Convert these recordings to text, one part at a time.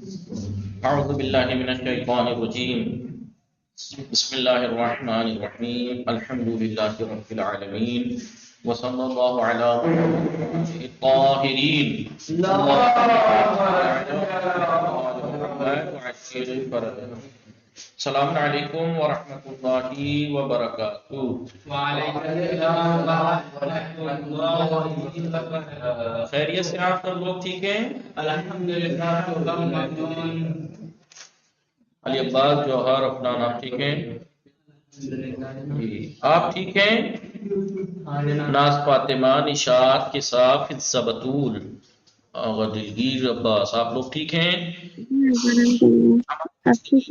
اعوذ باللہ من الشیطان الرجیم بسم اللہ الرحمن الرحیم الحمد للہ رب العالمین وصلی اللہ علی محمد الطاہرین السلام علیکم ورحمۃ اللہ وبرکاتہ۔ وعلیکم السلام ورحمۃ اللہ وبرکاتہ۔ خیریت سے آپ سب لوگ ٹھیک ہیں؟ الحمدللہ علی عباس جوہر اپنا نام ٹھیک ہیں؟ آپ ٹھیک ہیں؟ ناز فاطمہ نشاط کساف زبطول اور دلگیر عباس آپ لوگ ٹھیک ہیں؟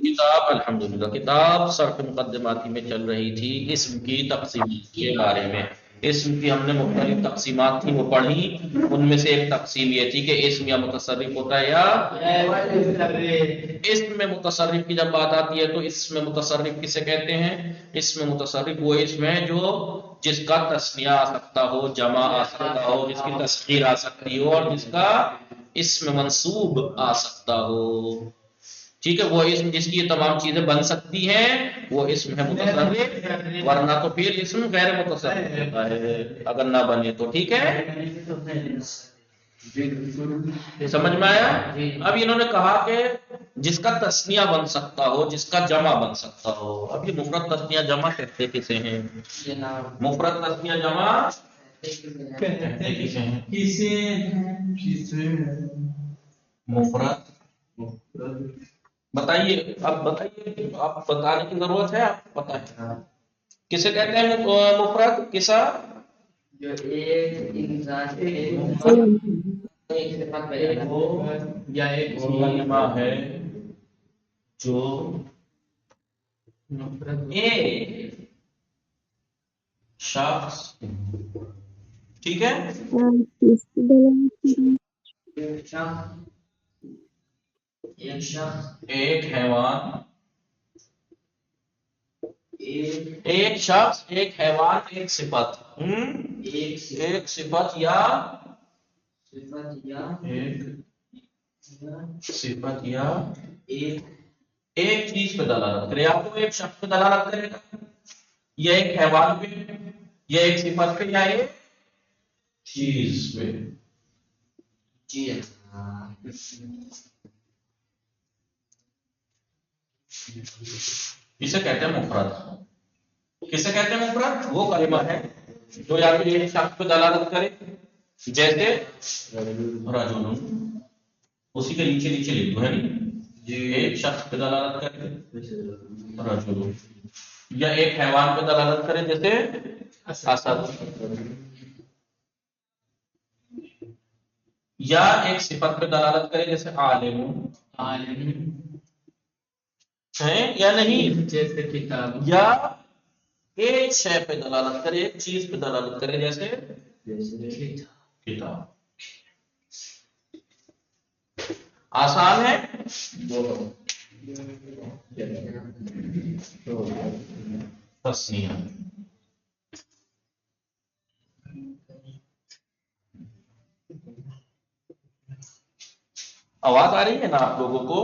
کتاب الحمدللہ کتاب شرح مقدماتی میں چل رہی تھی اسم کی تقسیمات کے بارے میں۔ اسم کی ہم نے مختلف تقسیمات تھی وہ پڑھی، ان میں سے ایک تقسیم یہ تھی کہ اسم یا متصرف ہوتا ہے یا اسم میں متصرف کی جب بات آتی ہے تو اسم میں متصرف کسے کہتے ہیں؟ اسم میں متصرف وہ اسم ہے جو جس کا تثنیہ آ سکتا ہو، جمع آ سکتا ہو، جس کی تذکیر آ سکتی ہو اور جس کا اسم منصوب آ سکتا ہو۔ ٹھیک ہے، وہ اسم جس کی یہ تمام چیزیں بن سکتی ہیں وہ اسم ہے متصرف، ورنہ تو پھر اسم غیر متصرف ہوتا ہے اگر نہ بنے تو۔ ٹھیک ہے، سمجھ میں آیا؟ اب انہوں نے کہا کہ جس کا تثنیہ بن سکتا ہو، جس کا جمع بن سکتا ہو۔ اب یہ مفرد تثنیہ جمع کہتے کسے ہیں؟ مفرد تثنیہ جمع کہتے کسے ہیں؟ مفرد بتائیے، اب بتائیے، آپ بتانے کی ضرورت ہے، آپ بتائیں کسے کہتے ہیں مفرد؟ کسا جو ایک انسان ایک صفت بیان ہو یا ایک کلمہ ہے جو ایک شخص، ٹھیک ہے، ایک حیوان، ایک شخص، ایک حیوان، ایک صفت، ایک صفت یا ایک چیز پہ دلالت کرے۔ آپ کو ایک شخص پہ دلالت کرے گا یا ایک حیوان پہ یا ایک صفت پہ یا ایک چیز پہ؟ اسے کہتے ہیں مفرد۔ کسے کہتے ہیں مفرد؟ وہ کلمہ ہے جو یا تو ایک شخص پہ دلالت کرے، جیسے رجل، اسی کے نیچے نیچے لکھ دو ہے نا، ایک شخص پہ دلالت کرے رجل، یا ایک حیوان پہ دلالت کرے جیسے اسد، یا ایک صفت پہ دلالت کرے جیسے عالم ہے یا نہیں، جیسے کتاب، یا ایک شے پہ دلالت کرے، ایک چیز پہ دلالت کرے جیسے کتاب۔ آسان ہے؟ تسنیہ، آواز آ رہی ہے نا آپ لوگوں کو؟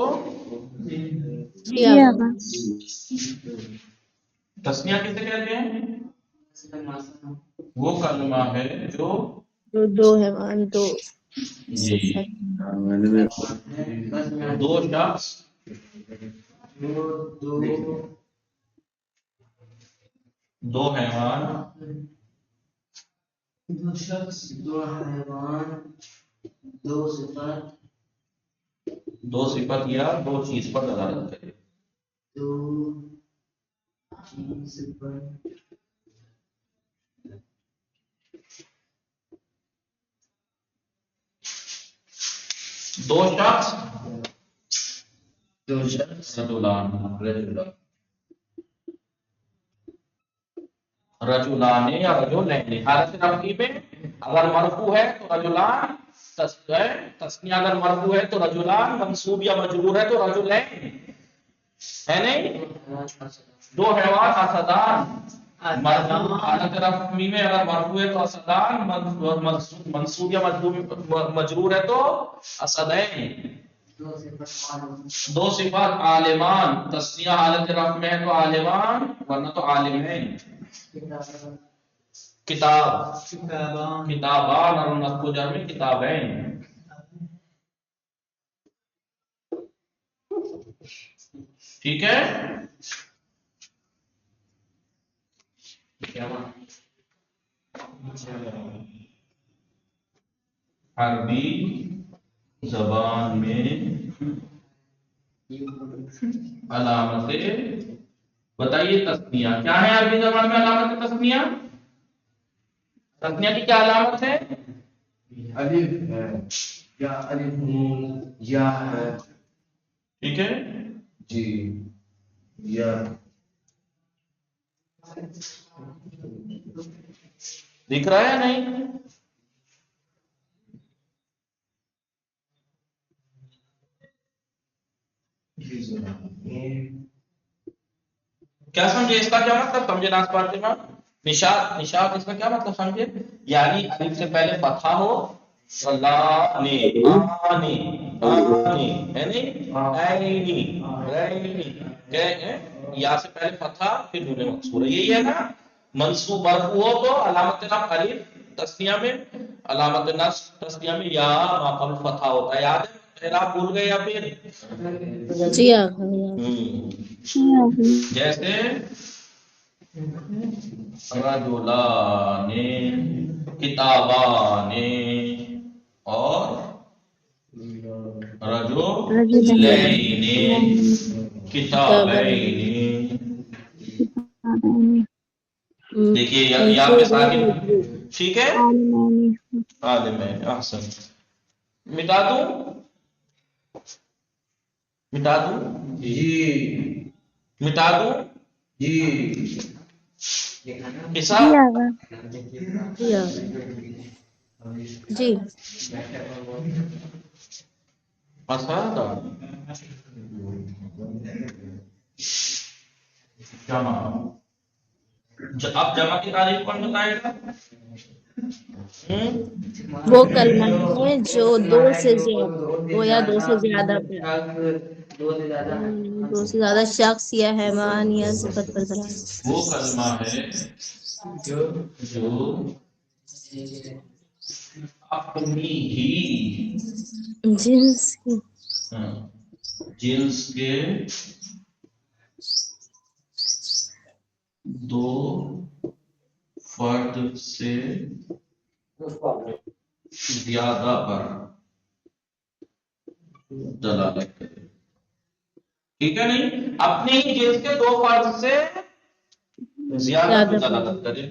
تسنیہ کسے کہتے ہیں؟ وہ کلمہ ہے جو دو حیوان، دو دو شخص، دو حیوان، دو شخص، دو حیوان، دو صفات، دو صفت یا دو چیز پر دلالت کرے۔ دو چیز پر دو شخص، دو شخص، رجلان، رجلان یا رجلین، حالت رفعی میں اگر مرفوع ہے تو رجلان، تسنیہ اگر مرفوع ہے تو رجلان، منصوب یا مجرور ہے تو رجلین، ہے نہیں؟ دو حیوان اسدان، حالت رفعی میں اگر مرفوع ہے تو اسدان، منصوب یا مجرور ہے تو اسدین۔ دو صفات عالمان تسنیہ حالت رفع میں ہے تو عالمان ورنہ تو عالمین کتاب کتابان اور نصب و جر میں کتابین ٹھیک ہے عربی زبان میں علامت بتائیے تسنیہ کیا ہے عربی زبان میں علامت تسنیہ تسنیہ کی کیا علامت ہے الف ہے یا الف نون یا ہے ٹھیک ہے جی یا دکھ رہا ہے نہیں کیا سمجھے اس کا کیا مطلب سمجھے ناس فاطمہ نشاد نشاد اس کا کیا مطلب سمجھے یعنی الف سے پہلے فتحہ ہو لانی آنی آنی ہے نہیں عینی رینی یا سے پہلے فتحہ پھر نون مکسورہ یہی ہے نا منصوب مرفوع ہو تو علامت رفع الف تسنیہ میں علامت نصب تسنیہ میں یا ما قبل فتحہ ہوتا ہے یاد ہے اعراب بھول گئے یا پھر جی آقا جیسے رجلان کتابان اور رجلین کتابین دیکھیے یہاں پہ ساکن ٹھیک ہے عالمین احسن مٹا دوں جی مٹا دوں جی حساب جی مسادہ جمع اب جمع کی تعریف کون بتائے گا وہ کلمہ ہے جو دو سے زیادہ دو یا دو سے زیادہ پہ دو سے زیادہ شخص یا حیوان یا صفت پر دلالت وہ کلمہ ہے جو اپنی ہی جنس کی جنس کے دو فرد سے زیادہ پر دلالت کرے ٹھیک ہے نہیں اپنے ہی جنس کے دو فرد سے زیادہ پر دلالت کرے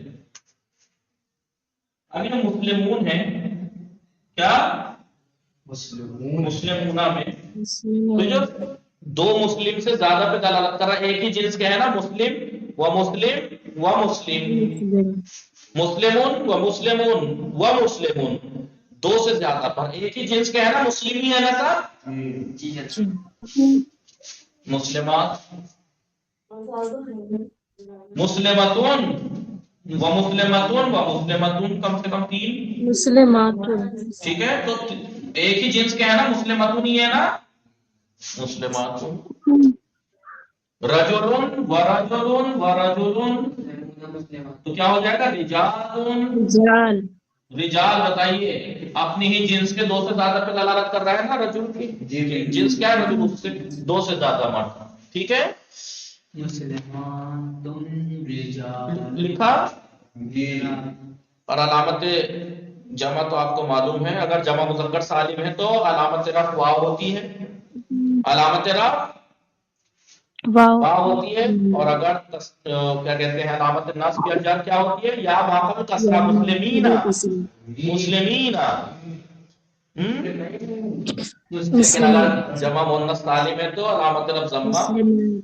اب یہ مسلمون ہیں کیا مسلمونہ میں تو جو دو مسلم سے زیادہ پہ دلالت کر رہا ہے ایک ہی جنس کے ہے نا مسلم و مسلم و مسلم مسلمون و مسلمون و مسلمون دو سے زیادہ پر ایک ہی جنس کے ہے نا مسلم ہی ہے نا صاحب مسلمات مسلمتون و مسلمتون و مسلمتون کم سے کم تین مسلمات ٹھیک ہے تو ایک ہی جنس کے ہے نا مسلمتون ہی ہے نا مسلماتون رجلون و رجلون و رجلون تو کیا ہو جائے گا رجالون رجال بتائیے اپنی ہی جنس کے دو سے زیادہ پہ دلالت کر رہا ہے نا رجل کی جنس کیا ہے رجل اس سے دو سے زیادہ مرد ٹھیک ہے لکھا اور علامت جمع تو آپ کو معلوم ہے اگر جمع مذکر سالم ہے تو علامت رفع واو ہوتی ہے علامت رفع واو ہوتی ہے اور اگر کیا کہتے ہیں علامت نصب یا جر کیا ہوتی ہے یا ماقبل کسرہ مسلمین مسلمین لیکن اگر جمع مؤنث سالم ہے تو علامت رفع ضمہ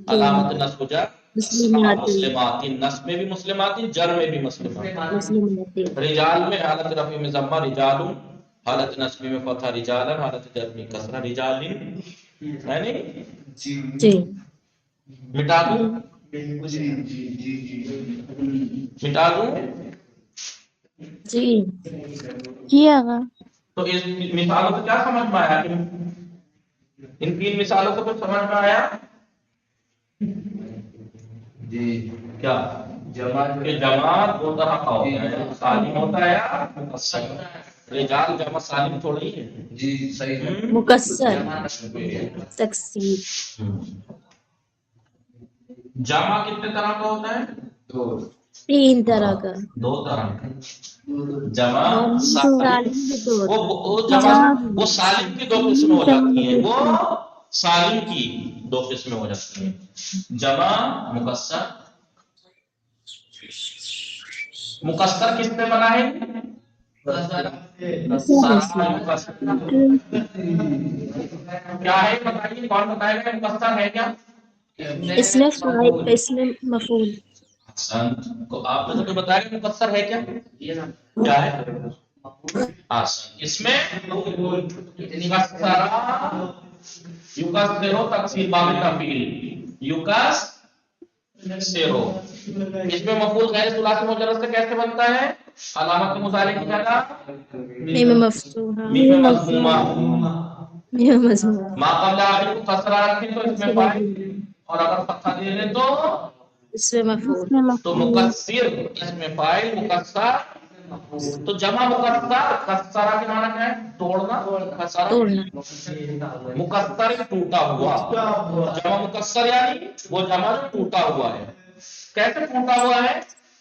علامت نصب جر مسلمات نصب میں بھی مسلمات جر میں بھی مسلمات رجال میں حالت رفع میں ضمہ رجال حالت نصب میں فتحہ رجالا حالت جر میں کسرہ رجال ہے نہیں جی مٹا دوں مٹا دوں جی جی آقا تو اس مثالوں سے کیا سمجھ میں آیا کہ ان 3 مثالوں کو تو سمجھ میں آیا جی کیا جماعت کہ جماعت 2 طرح کا ہوتا ہے، سالم ہوتا ہے یا مقصر۔ رجال جمع سالم تھوڑی ہے۔ جی صحیح ہے مکسر تکسیر جمع کتنے طرح کا ہوتا ہے؟ تو 3 طرح کا 2 طرح کا۔ جمع اور سالم، سالم بھی 2 وہ جمع وہ سالم کی 2 قسمیں ہو جاتی ہیں، وہ سالم کی 2 قسمیں ہو جاتی ہیں، جمع مکسر۔ مکسر کس پہ بنا ہے؟ سارا مکسر کیا ہے بتائیے، کون بتائے گا مکسر ہے کیا؟ اس میں فاعل، اس میں مفعول۔ احسن، تو آپ نے تو بتایا کہ مکسر ہے کیا؟ کیا ہے؟ احسن، اس میں یکسرو تکسیر باب تفعیل، یکسرو، اس میں مفعول غیر ثلاثی مجرد سے کیسے بنتا ہے؟ علامت مضارع کی جگہ میم مفتوحہ، میم مضمومہ، میم مضموم، ما قبل آخر کو کسرہ رکھیں تو اس میں فاعل، اور اگر فتحہ دے دیں تو اس میں مفعول۔ تو مکسر اس میں فاعل، مکسر تو جمع مکسر، کسرہ کے معنی کیا ہے؟ توڑنا، کسرہ توڑنا، مکسر ٹوٹا ہوا، جمع مکسر یعنی وہ جمع جو ٹوٹا ہوا ہے۔ کیسے ٹوٹا ہوا ہے؟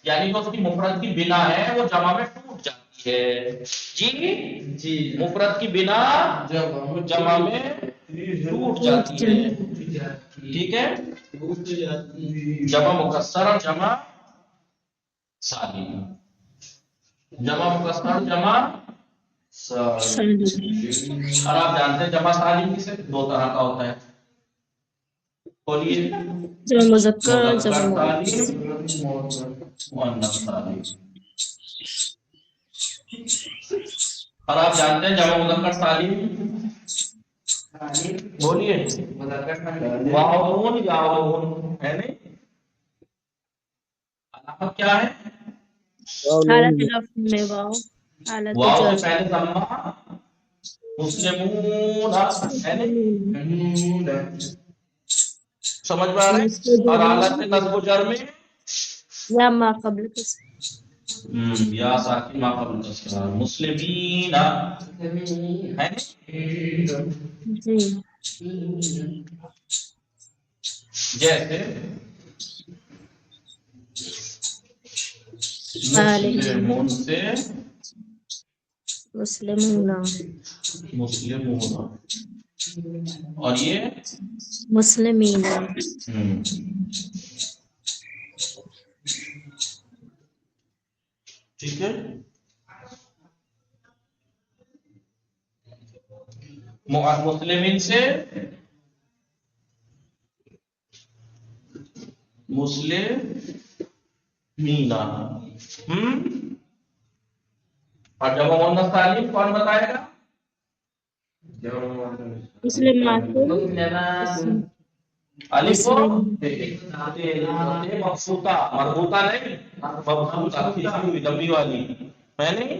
یعنی جو اس کی مفرد کی بنا ہے وہ جمع میں ٹوٹ جاتی ہے۔ جی مفرد کی بنا جمع میں ٹوٹ جاتی ہے، ٹھیک ہے؟ جمع مکسر اور جمع سالم، جمع مکسر جمع، سالم، اور آپ جانتے ہیں جمع سالم کسے 2 طرح کا ہوتا ہے، بولیے؟ جمع مذکر، مذکر جمع سالم، مؤنث سالم۔ اور آپ جانتے ہیں جمع مذکر سالم، بولیے؟ واؤن یاؤن ہے نہیں؟ علامت کیا ہے؟ حالت رفع میں واو، حالت واؤ جر سے پہلے ضمہ، مسلمون ہے نہیں؟ سمجھ میں آ رہے ہیں؟ اور حالت نصب و جر میں یا ما قبل کس، یا ساکن ما قبل کسرہ، مسلمین ہے نہیں؟ جی جیسے مسلمون سے مسلمون، مسلمون، اور یہ مسلمین، ٹھیک ہے؟ مسلمین سے مسلمینا، اور جب مؤنث سالم کون بتائے گا؟ مسلمات، الف مسلم، مبسوطہ، مربوطہ نہیں، مبسوطہ کھینچی ہوئی لمبی والی ہے نہیں؟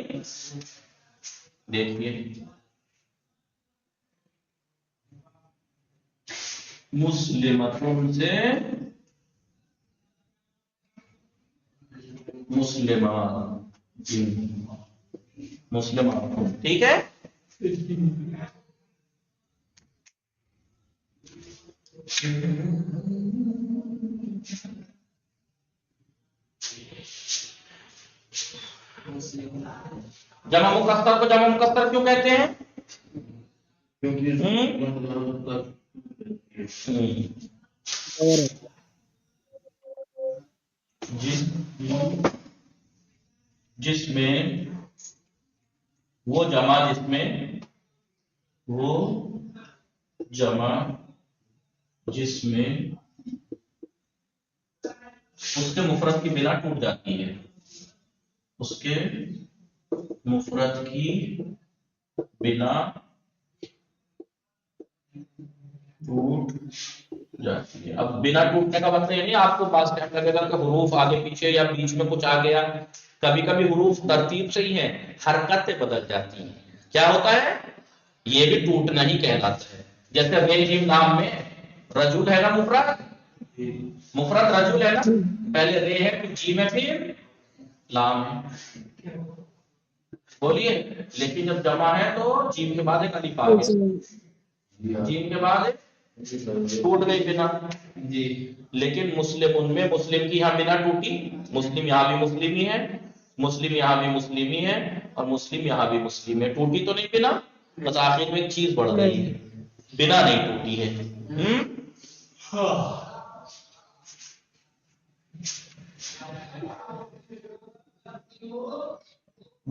دیکھیے مسلمتون سے مسلمان، مسلمان، ٹھیک ہے؟ جمع مکسر کو جمع مکسر کیوں کہتے ہیں؟ جس میں وہ جمع جس میں اس کے مفرد کی بنا ٹوٹ جاتی ہے، اس کے مفرد کی بنا ٹوٹ جاتی ہے۔ اب بنا ٹوٹنے کا مطلب یہ نہیں آپ کو پاس ٹائم لگے گا کہ حروف آگے پیچھے یا بیچ میں کچھ آ گیا، کبھی کبھی حروف ترتیب سے ہی ہیں، حرکتیں بدل جاتی ہیں، کیا ہوتا ہے؟ یہ بھی ٹوٹنا ہی کہلاتا ہے۔ جیسے رے جیم لام میں رجل ہے نا مفرد، مفرد رجل ہے نا، پہلے رے ہے پھر جیم ہے پھر لام ہے، بولیے. لیکن جب جمع ہے تو جیم کے بعد ایک الف آ گیا، جی جیم کے بعد ٹوٹ گئی بنا. جی لیکن مسلم ان میں مسلم کی یہاں بنا ٹوٹی، مسلم یہاں بھی مسلم ہی ہے، مسلم یہاں بھی مسلم ہی ہے، اور مسلم یہاں بھی مسلم ہے. ٹوٹی تو نہیں بنا، بس آخر میں ایک چیز بڑھ گئی ہے، بنا نہیں ٹوٹی ہے.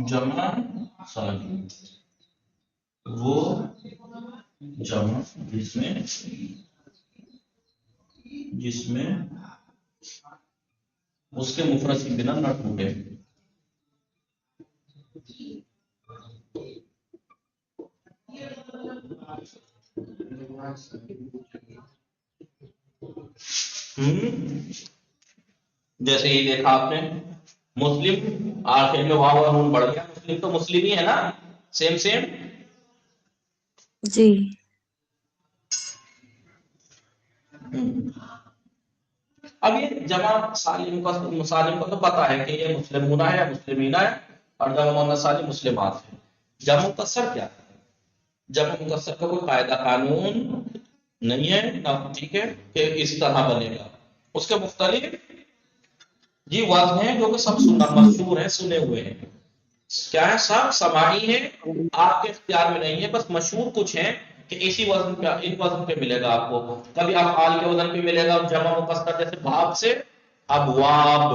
جمع سالم وہ جمع جس میں اس کے مفرد کی بنا نہ ٹوٹے. جیسے یہ دیکھا آپ نے مسلم آخر میں واو اور نون بڑھ گیا، مسلم تو مسلم ہی ہے نا، سیم سیم. جی اب یہ جمع سالم کا تو پتا ہے کہ یہ مسلمون ہے یا مسلمین ہے، اور جمع مؤنث سالم مسلمات ہے. جمع مکسر کیا ہے؟ جمع مکسر کا کوئی قاعدہ قانون نہیں ہے نہ، ٹھیک ہے کہ اس طرح بنے گا. اس کے مختلف یہ وزن ہیں جو کہ سب سننا مشہور ہیں، سنے ہوئے ہیں. کیا ہے؟ سب سماعی ہیں، آپ کے اختیار میں نہیں ہے، بس مشہور کچھ ہیں کہ اسی وزن پہ، ان وزن پہ ملے گا آپ کو. کبھی افعال کے وزن پہ ملے گا جمع مکسر، جیسے باب سے ابواب،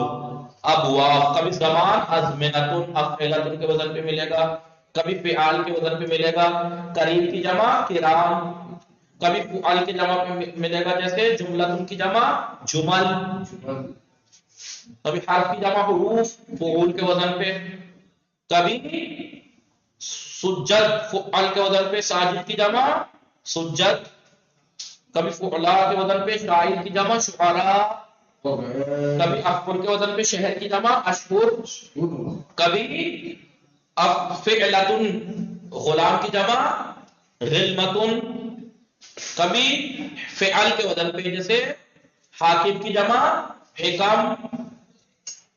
ابواب. کبھی زمان ازمنتن افعلتن کے وزن پہ ملے گا، کبھی فعال کے وزن پہ ملے گا قریب کی جمع کرام، کبھی فعال کی جمع پہ ملے گا جیسے جملتن کی جمع جمل، کبھی حرف کی جمع حروف فعول کے وزن پہ، کبھی سجد فعل کے وزن پہ ساجد کی جمع سجد، کبھی فعلا کے وزن پہ شاعر کی جمع شعراء، کبھی افعل کے وزن پہ شہر کی جمع اشہر، کبھی فعلتن غلام کی جمع غلمتن، کبھی فعل کے وزن پہ جیسے حاکم کی جمع حکم،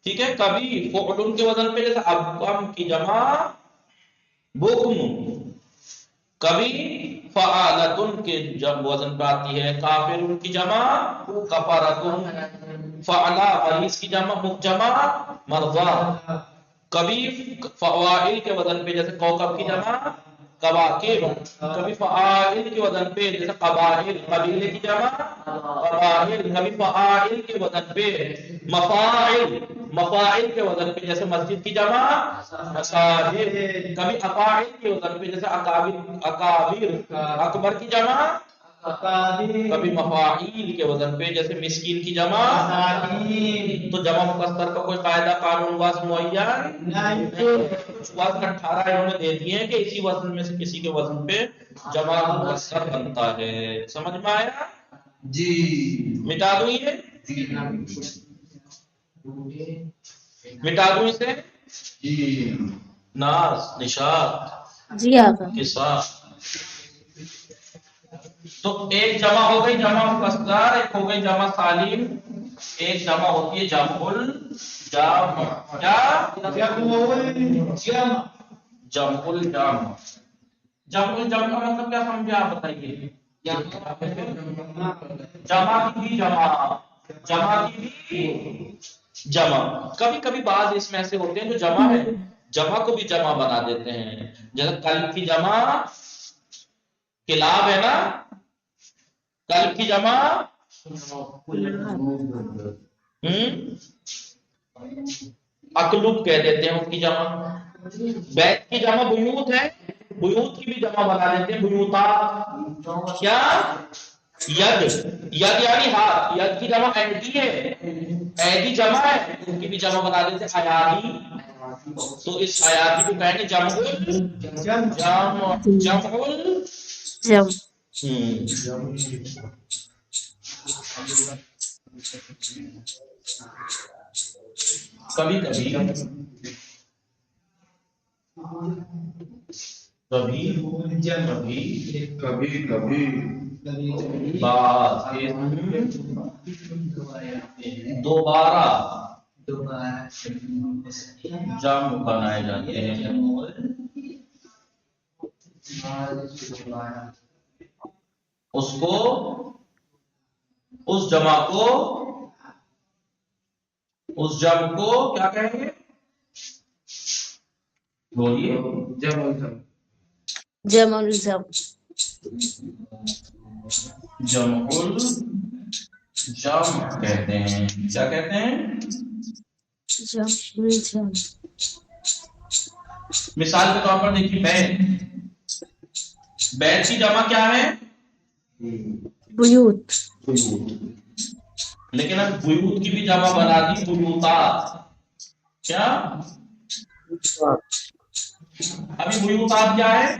ٹھیک ہے. کبھی فعل کے وزن پہ جیسے ابکم کی جمع بکم، کبھی فعالتن کے جب وزن پہ آتی ہے کافر کی جمع کفرتن، فعلا مریض کی جمع مرضا، کبھی فوائل کے وزن پہ جیسے کوكب کی جمع کواکب، کبھی فعائل کے وزن پہ جیسے قبائل قبیلے کی جمع قبائل، کبھی فعائل کے وزن پہ مفاعل، مفاعل کے وزن پہ جیسے مسجد کی جمع مساجد، کبھی افاعل کے وزن پہ جیسے اکابر اکبر کی جمع کبھی مفاعیل کے وزن پہ جیسے مسکین کی جمع. تو جمع مکسر کا کوئی قاعدہ قانون واضح معین نہیں، کچھ وزن 18 انہوں نے دے دیے ہیں کہ اسی وزن میں سے کسی کے وزن پہ جمع مکسر بنتا ہے. سمجھ میں آیا؟ جی مٹا دوں یہ، مٹا دوں اسے. جی ناز نشاط جی آقا. کے ساتھ تو ایک جمع ہو گئی جمع مکسر، ایک ہو گئی جمع سالم، ایک جمع ہوتی ہے جمع الجامع. کیا جمع الجامع؟ جمع الجامع کا مطلب کیا سمجھے آپ بتائیے؟ جمع کی بھی جمع، جمع کی بھی جمع. کبھی کبھی بعض اس میں ایسے ہوتے ہیں جو جمع ہے جمع کو بھی جمع بنا دیتے ہیں، جیسے کلب کی جمع کلاب ہے نا، کلب کی جمع اکلب کہہ دیتے ہیں اس کی جمع. بیت کی جمع بیوت ہے، بیوت کی بھی جمع بنا دیتے ہیں بیوتات. کیا ید، ید یعنی ہاتھ، ید کی جمع ایدی ہے، ایدی جمع ہے، ان کی بھی جمع بنا دیتے ہیں ایادی. تو اس ایادی کو کہیں گے جمع جب کبھی کبھی کبھی کبھی کبھی بعض دوبارہ جمع بنائے جاتے ہیں، اس کو، اس جمع کو، اس جمع کو کیا کہیں گے؟ بولیے، جمع الجمع، جمع الجمع کہتے ہیں۔ کیا کہتے ہیں؟ جمع الجمع۔ مثال کے طور پر دیکھیے، بیت، بیت کی جمع کیا ہے؟ بیوت۔ لیکن اب بیوت کی بھی جمع بنا دی بیوتات۔ کیا؟ ابھی بیوتات کیا ہے؟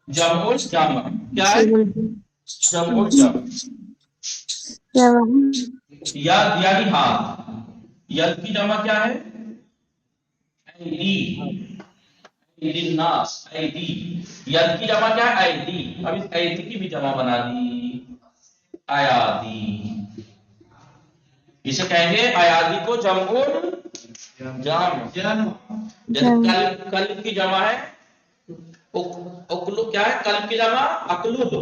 جمع الجمع۔ کیا ہے؟ جمع الجمع۔ ید یعنی ہاتھ، ید کی جمع کیا ہے؟ ایدی، ایدی الناس، ایدی۔ ید کی جمع کیا ہے؟ ایدی۔ اب اس ایدی کی بھی جمع بنا دی ایادی۔ اسے کہیں گے ایادی کو جمع الجمع۔ جیسے کلب کی جمع ہے اکلب، کیا ہے کلب کی جمع؟ اکلب،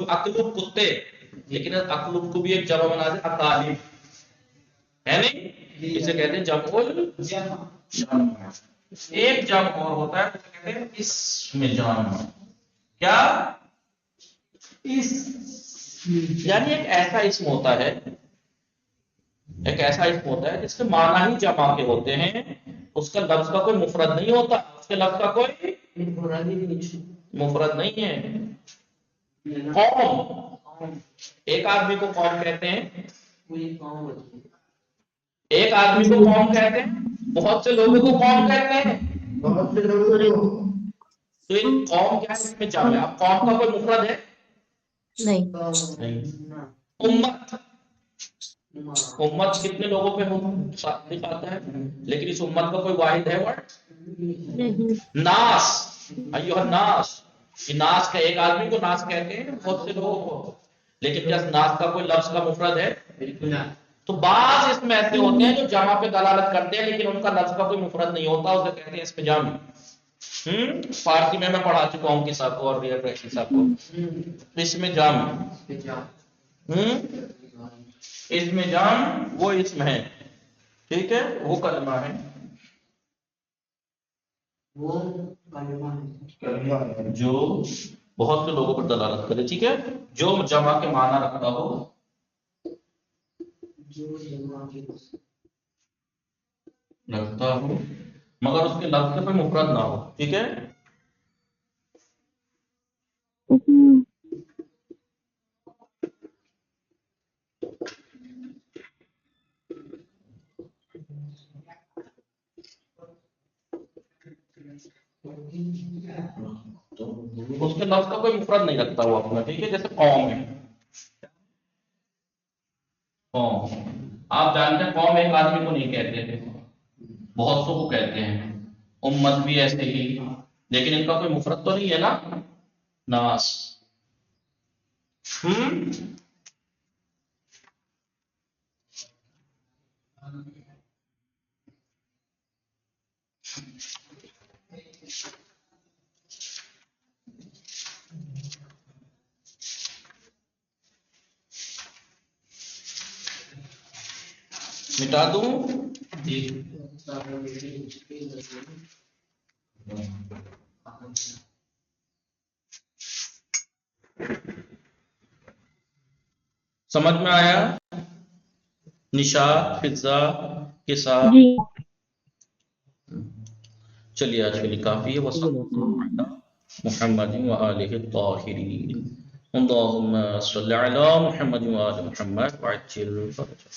اکلب کتے، لیکن اکلب کو بھی ایک جمع بنا دے اکالب، ہے نہیں؟ اسے کہتے ہیں جمع الجمع۔ ایک جمع اور ہوتا ہے اسے کہتے ہیں اسم جمع۔ کیا؟ یعنی ایک ایسا اسم ہوتا ہے، ایک ایسا اسم ہوتا ہے جس کے معنی ہی جمع کے ہوتے ہیں، اس کا لفظ کا کوئی مفرد نہیں ہوتا، اس کے لفظ کا کوئی مفرد نہیں ہے۔ قوم، ایک آدمی کو قوم کہتے ہیں، ایک آدمی کو قوم کہتے ہیں، بہت سے لوگوں کو قوم کہتے ہیں، تو یہ قوم کیا ہے؟ اس میں جمع ہے۔ اب قوم کا کوئی مفرد ہے؟ نہیں۔ امت، امت کتنے لوگوں پہ دکھاتا ہے، لیکن اس امت کا کوئی واحد ہے ورڈ؟ ناس، ایھا الناس، یہ ناس کا ایک آدمی کو ناس کہتے ہیں، بہت سے لوگوں کو، لیکن کیا ناس کا کوئی لفظ کا مفرد ہے؟ تو بعض اس میں ایسے ہوتے ہیں جو جمع پہ دلالت کرتے ہیں لیکن ان کا لفظ کا کوئی مفرد نہیں ہوتا، اسے کہتے ہیں اسم جمع۔ فارسی میں پڑھا چکا ہوں کسا کو اور ریئر کسا کو، اسم جمع۔ اسم جمع وہ اسم ہے، ٹھیک ہے، وہ کلمہ ہے، جو بہت سے لوگوں پر دلالت کرے، ٹھیک ہے، جو جمع کے معنی رکھتا ہو، مگر اس کے لفظ سے کوئی مفرد نہ ہو، ٹھیک ہے۔ اس کے لفظ کا کوئی مفرد نہیں رکھتا ہوا اپنا، ٹھیک ہے، جیسے قوم ہے، قوم آپ جانتے ہیں قوم ایک آدمی کو نہیں کہتے تھے، بہت سو کو کہتے ہیں، امت بھی ایسے ہی، لیکن ان کا کوئی مفرد تو نہیں ہے نا، ناس۔ مٹا دوں؟ سمجھ میں آیا؟ نشاد، فضا، کسا؟ چلیے آج کے لیے کافی ہے، محمد وآلہ الطاہرین، اللہم صلی علی محمد وآل محمد وعجل فرجہ۔